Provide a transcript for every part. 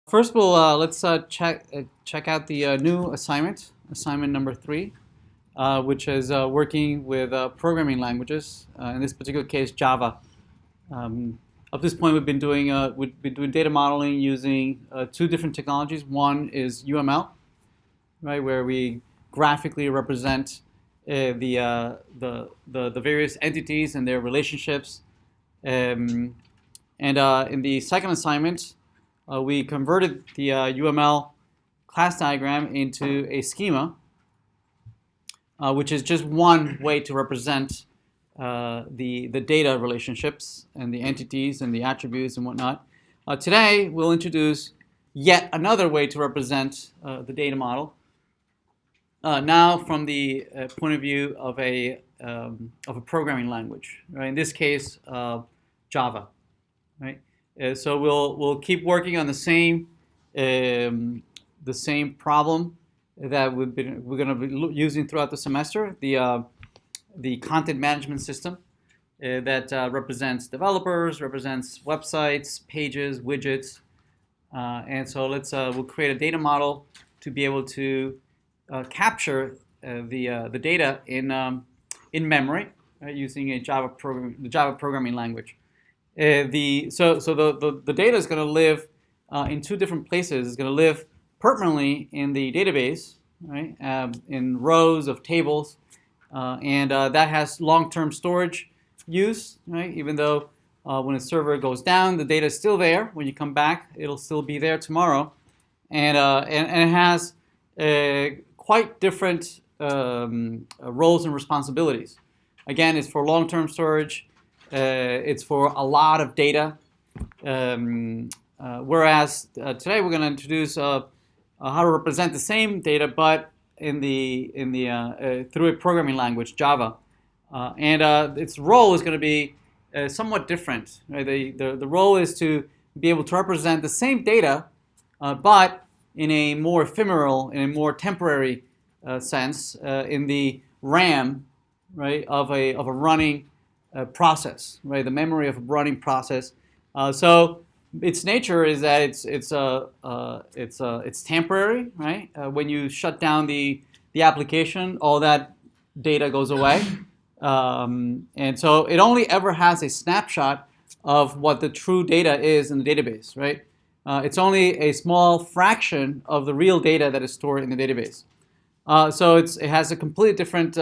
First, let's check out the new assignment number 3, which is working with programming languages. In this particular case, Java. Up to this point, we've been doing data modeling using two different technologies. One is UML, right, where we graphically represent the various entities and their relationships. And in the second assignment, we converted the UML class diagram into a schema, which is just one way to represent the data relationships and the entities and the attributes and whatnot. Today, we'll introduce yet another way to represent the data model. Now, from the point of view of a programming language, right? In this case, Java, right? So we'll keep working on the same problem that we're going to be using throughout the semester. The content management system that represents developers, represents websites, pages, widgets, and so we'll create a data model to be able to capture the data in memory, right, using the Java programming language. The data is going to live in two different places. It's going to live permanently in the database, right, in rows of tables, and that has long-term storage use, right? Even though when a server goes down, the data is still there. When you come back, it'll still be there tomorrow, and it has quite different roles and responsibilities. Again, it's for long-term storage. It's for a lot of data. Whereas today we're going to introduce how to represent the same data, but through a programming language, Java, and its role is going to be somewhat different. Right? The role is to be able to represent the same data, but in a more ephemeral, in a more temporary sense, in the RAM, right, of a running process, right, the memory of a running process. So its nature is that it's temporary, right? When you shut down the application, all that data goes away, and so it only ever has a snapshot of what the true data is in the database, right? It's only a small fraction of the real data that is stored in the database. So it has a completely different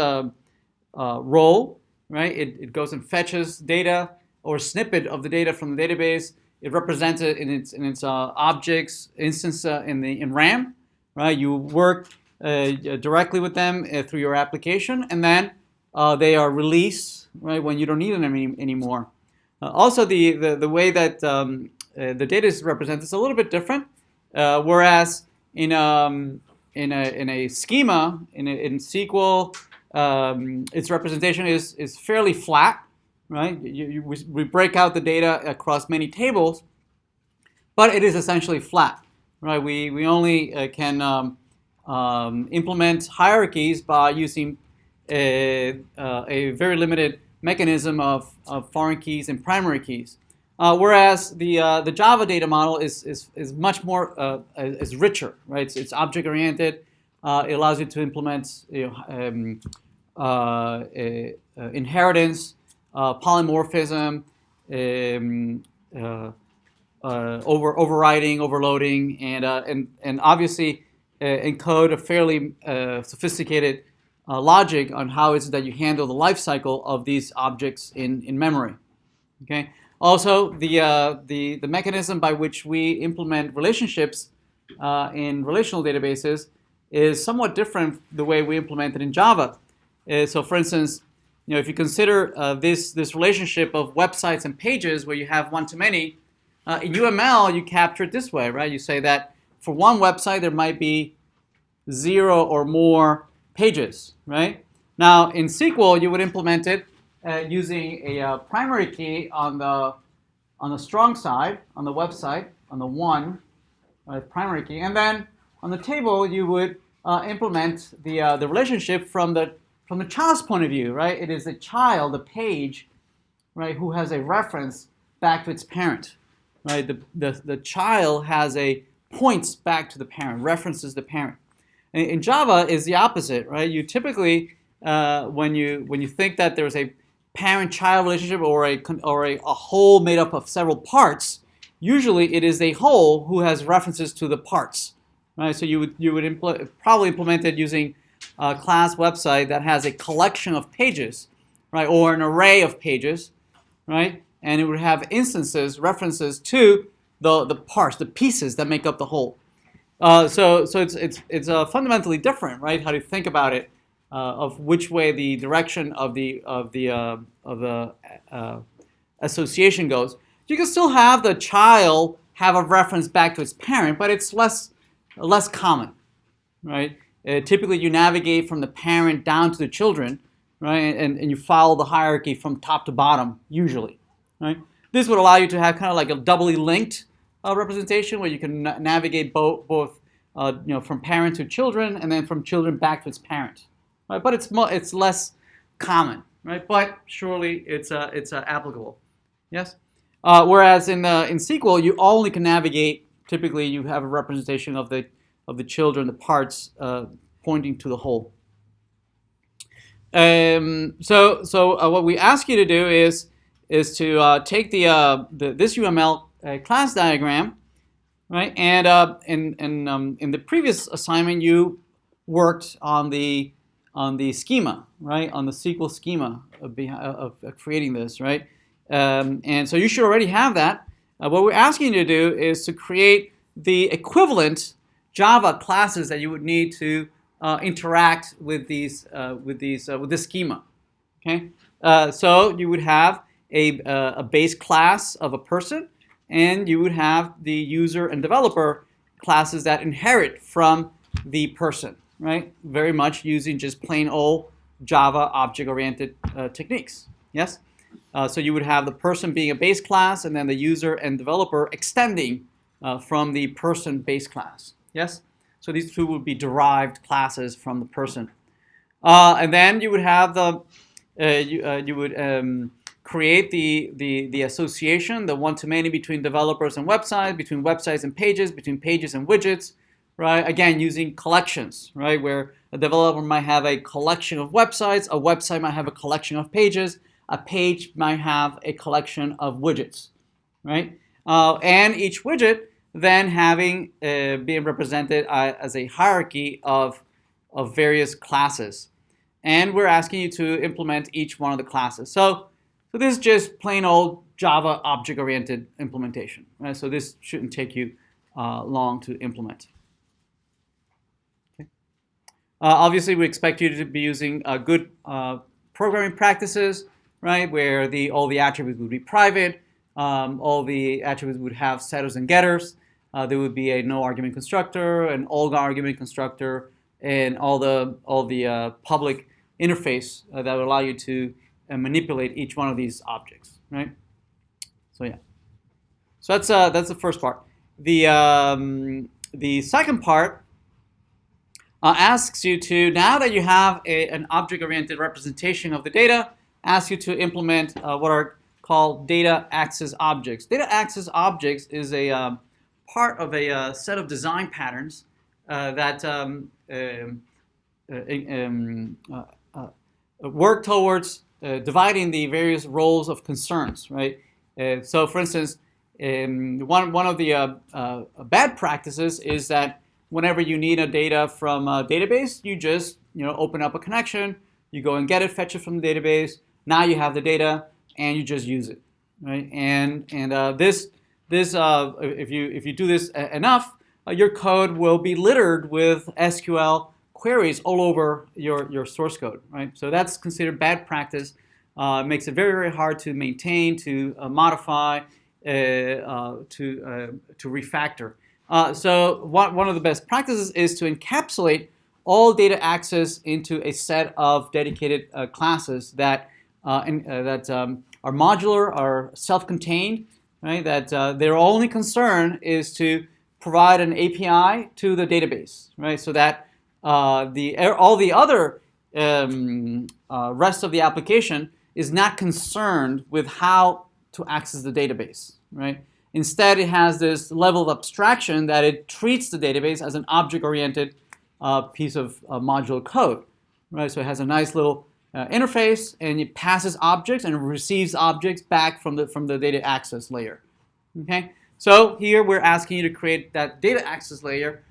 role, right? It goes and fetches data or a snippet of the data from the database. It represents it in its objects instance in RAM, right? You work directly with them through your application, and then they are released, right, when you don't need them anymore. Also, the way that the data is represented is a little bit different. Whereas in a schema in SQL, its representation is fairly flat, right? We break out the data across many tables, but it is essentially flat, right? We only can implement hierarchies by using a very limited mechanism of foreign keys and primary keys. Whereas the Java data model is much more is richer, right? It's object oriented. It allows you to implement inheritance, polymorphism, overriding, overloading, and obviously encode a fairly sophisticated logic on how is it that you handle the life cycle of these objects in memory. Okay. Also, the mechanism by which we implement relationships in relational databases is somewhat different the way we implement it in Java. So, for instance, if you consider this relationship of websites and pages where you have one-to-many, in UML you capture it this way, right? You say that for one website there might be 0 or more pages, right? Now, in SQL you would implement it using a primary key on the strong side, on the website, on the one primary key, and then on the table you would implement the relationship from the child's point of view, right? It is the child, the page, right, who has a reference back to its parent, right? The child has a points back to the parent, references the parent. In Java is the opposite, right? You typically, when you think that there's a parent-child relationship or a whole made up of several parts, usually it is a whole who has references to the parts, right? So you would probably implement it using a class website that has a collection of pages, right, or an array of pages, right, and it would have instances, references to the parts, the pieces that make up the whole. So it's fundamentally different, right? How to think about it, of which way the direction of the association goes. You can still have the child have a reference back to its parent, but it's less common, right? Typically, you navigate from the parent down to the children, right? And you follow the hierarchy from top to bottom, usually, right? This would allow you to have kind of like a doubly linked representation where you can navigate both from parent to children and then from children back to its parent, right? But it's less common, right? But surely it's applicable, yes. Whereas in SQL, you only can navigate. Typically, you have a representation of the children, the parts pointing to the whole. So what we ask you to do is to take this UML class diagram, right? And in the previous assignment, you worked on the schema, right? On the SQL schema of creating this, right? And so you should already have that. What we're asking you to do is to create the equivalent Java classes that you would need to interact with this schema. Okay, so you would have a base class of a person, and you would have the user and developer classes that inherit from the person, right? Very much using just plain old Java object-oriented techniques. Yes. So you would have the person being a base class, and then the user and developer extending from the person base class. Yes. So these two would be derived classes from the person, and then you would have you would create the association, the one-to-many between developers and websites, between websites and pages, between pages and widgets, right? Again, using collections, right? Where a developer might have a collection of websites, a website might have a collection of pages, a page might have a collection of widgets, right? And each widget then having being represented as a hierarchy of various classes. And we're asking you to implement each one of the classes. So this is just plain old Java object-oriented implementation, right? So this shouldn't take you long to implement. Okay. Obviously, we expect you to be using good programming practices, right? Where all the attributes would be private, all the attributes would have setters and getters. There would be a no argument constructor, an all argument constructor, and all the public interface that would allow you to manipulate each one of these objects, right? So yeah. So that's the first part. The second part asks you to, now that you have an object-oriented representation of the data, asks you to implement what are called data access objects. Data access objects is a part of a set of design patterns that work towards dividing the various roles of concerns, right? So, for instance, one of the bad practices is that whenever you need a data from a database, you just open up a connection, you go and get it, fetch it from the database. Now you have the data, and you just use it, right? And this if you do this enough, your code will be littered with SQL queries all over your source code, right? So that's considered bad practice. Makes it very, very hard to maintain, to modify, to refactor. So one of the best practices is to encapsulate all data access into a set of dedicated classes that are modular, are self-contained, right? That their only concern is to provide an API to the database, right? So that all the other rest of the application is not concerned with how to access the database, right? Instead, it has this level of abstraction that it treats the database as an object-oriented piece of modular code, right? So it has a nice little interface, and it passes objects and it receives objects back from the data access layer. Okay, so here we're asking you to create that data access layer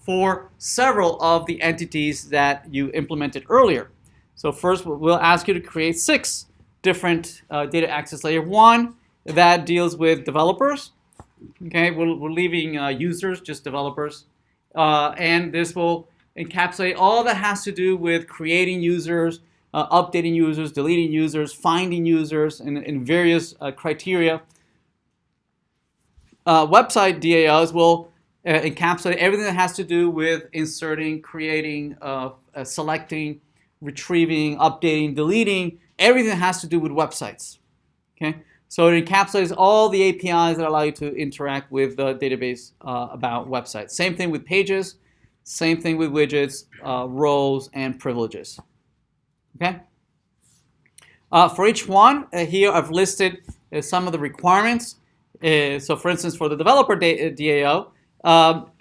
for several of the entities that you implemented earlier. So first, we'll ask you to create 6 different data access layer. One that deals with developers. Okay, we're leaving users, just developers, and this will encapsulate all that has to do with creating users, updating users, deleting users, finding users in various criteria. Website DAOs will encapsulate everything that has to do with inserting, creating, selecting, retrieving, updating, deleting, everything that has to do with websites. Okay, so it encapsulates all the APIs that allow you to interact with the database about websites. Same thing with pages, same thing with widgets, roles, and privileges. Okay. For each one, here I've listed some of the requirements. So for instance, for the developer DAO,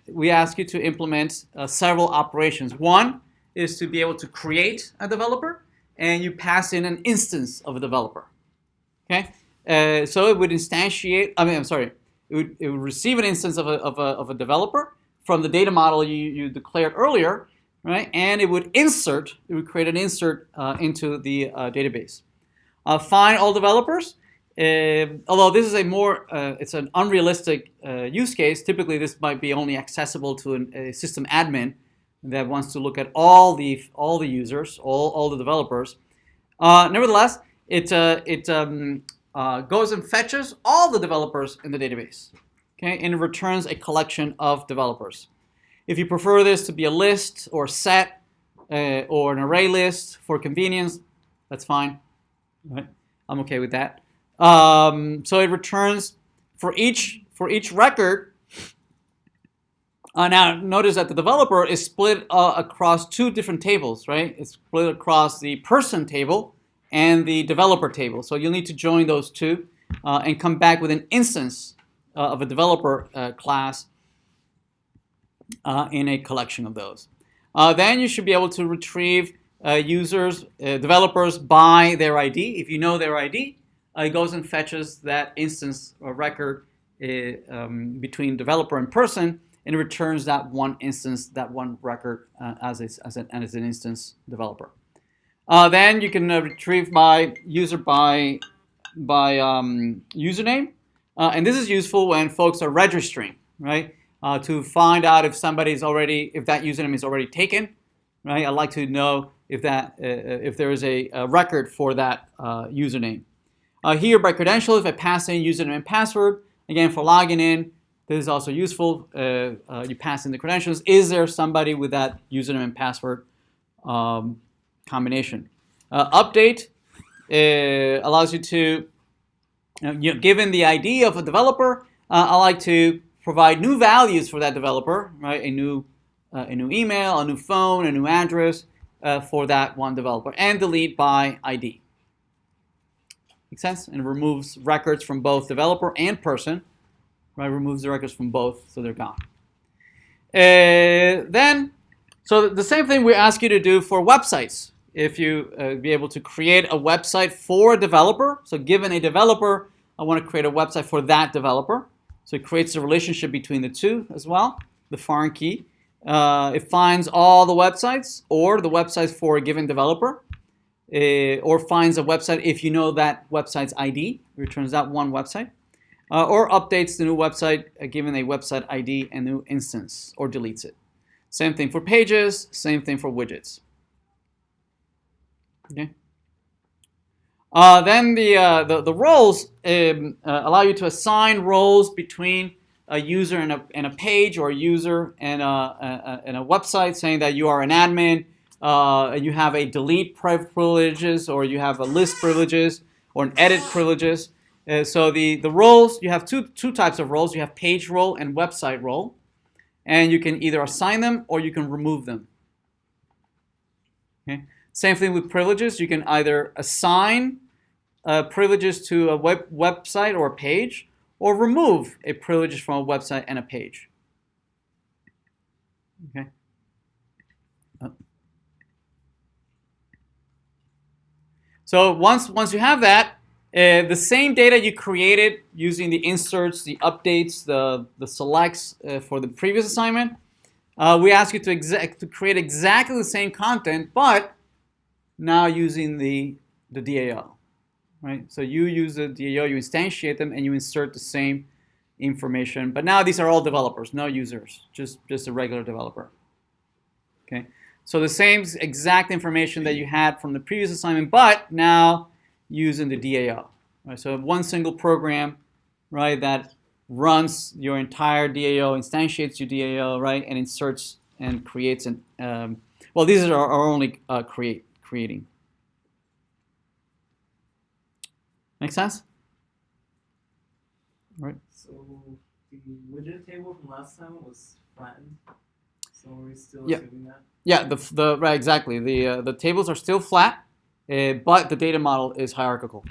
we ask you to implement several operations. One is to be able to create a developer, and you pass in an instance of a developer. Okay, so it would instantiate. It would receive an instance of a developer from the data model you declared earlier, right? And it would create an insert into the database. Find all developers. Although this is it's an unrealistic use case. Typically, this might be only accessible to a system admin that wants to look at all the users, all the developers. Nevertheless, it goes and fetches all the developers in the database, okay, and it returns a collection of developers. If you prefer this to be a list or set or an array list for convenience, that's fine. Right? I'm okay with that. So it returns for each record. Now notice that the developer is split across 2 different tables, right? It's split across the person table and the developer table. So you'll need to join those 2 and come back with an instance of a developer class in a collection of those. Then you should be able to retrieve developers by their ID. If you know their ID, it goes and fetches that instance or record between developer and person, and it returns that one instance, that one record as an instance developer. Then you can retrieve by username, and this is useful when folks are registering, right? To find out if that username is already taken, right? I'd like to know if there is a record for that username. Here by credentials, if I pass in username and password, again for logging in, this is also useful. You pass in the credentials. Is there somebody with that username and password combination? Update allows you to, given the ID of a developer, I like to provide new values for that developer, right? A new email, a new phone, a new address for that one developer, and delete by ID. Make sense? And removes records from both developer and person. Right? Removes the records from both, so they're gone. So the same thing we ask you to do for websites. If you be able to create a website for a developer, so given a developer, I want to create a website for that developer. So it creates a relationship between the 2 as well, the foreign key. It finds all the websites or the websites for a given developer, or finds a website if you know that website's ID, returns that one website, or updates the new website given a website ID and new instance, or deletes it. Same thing for pages, same thing for widgets. Okay. Then the roles allow you to assign roles between a user and a page, or a user and a website, saying that you are an admin, you have a delete privileges, or you have a list privileges, or an edit privileges. So the roles, you have two types of roles. You have page role and website role, and you can either assign them or you can remove them. Okay. Same thing with privileges. You can either assign privileges to a website or a page, or remove a privilege from a website and a page. Okay. So once you have that, the same data you created using the inserts, the updates, the selects for the previous assignment, we ask you to create exactly the same content, but now using the DAO, right? So you use the DAO, you instantiate them, and you insert the same information. But now these are all developers, no users, just a regular developer. Okay. So the same exact information that you had from the previous assignment, but now using the DAO. Right? So one single program, right, that runs your entire DAO, instantiates your DAO, right, and inserts and creates an. Well, these are only creating. Make sense? All right. So the widget table from last time was flattened. So are we still Yeah. assuming that? Yeah, right, exactly. The tables are still flat, but the data model is hierarchical.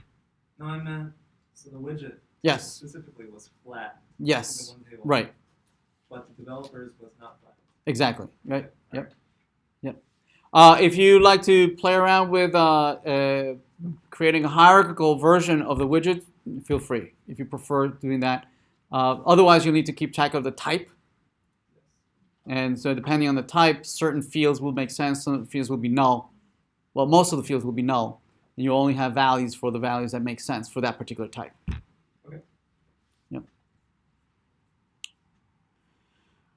No, I meant so the widget Yes. specifically was flat. Yes. The one table, Right. But the developers was not flat. Exactly. Right. Okay. Yep. Yep. If you like to play around with creating a hierarchical version of the widget, feel free. If you prefer doing that. Otherwise, you'll need to keep track of the type. And so depending on the type, certain fields will make sense, some fields will be null. Well, most of the fields will be null. And you only have values for the values that make sense for that particular type. Okay. Yep.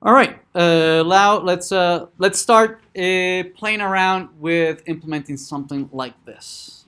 All right. Now let's start playing around with implementing something like this.